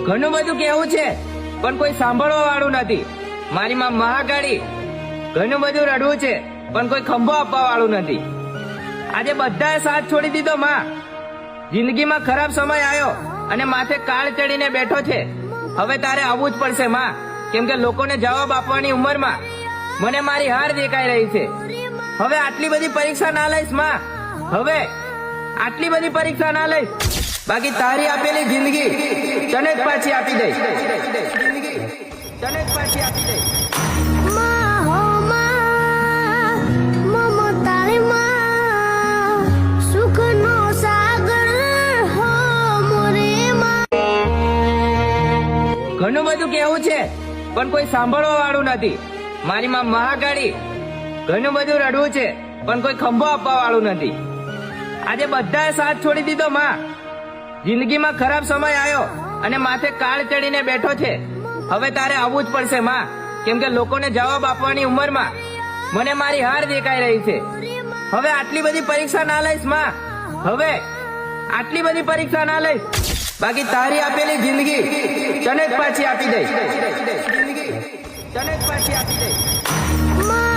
ઘણું બધું કેવું છે પણ કોઈ સાંભળવા વાળું નથી. મારી માં મહાકાળી. ઘણું બધું રડવું છે પણ કોઈ ખંભો આપવા વાળું નથી. આજે બધાએ સાથ છોડી દીધો માં. જિંદગીમાં ખરાબ સમય આવ્યો અને માથે કાળ ચડીને બેઠો છે. હવે તારે આવવું જ પડશે માં, કેમ કે લોકોને જવાબ આપવાની ઉંમરમાં મને મારી હાર દેખાઈ રહી છે. હવે આટલી બધી પરીક્ષા ના લઈશ માં. હવે આટલી બધી પરીક્ષા ના લઈશ. બાકી તારી આપેલી જિંદગી તને જ પાછી આપી દઈશ. તને જ પાછી આપી દઈશ. ઘણું બધું કેવું છે પણ કોઈ સાંભળવા વાળું નથી. મારી માં મહાકાળી. ઘણું બધું રડવું છે પણ કોઈ ખંભો આપવા વાળું નથી. આજે બધાએ સાથ છોડી દીધો માં. જિંદગીમાં ખરાબ સમય આવ્યો અને માથે કાળ ચડીને બેઠો છે. હવે તારે આવવું જ પડશે માં, કેમ કે લોકોને જવાબ આપવાની ઉંમરમાં મને મારી હાર દેખાઈ રહી છે. હવે આટલી બધી પરીક્ષા ના લઈશ માં. હવે આટલી બધી પરીક્ષા ના લઈશ. બાકી તારી આપેલી જિંદગી તને જ પાછી આપી દઈશ. તને જ પાછી આપી દઈશ.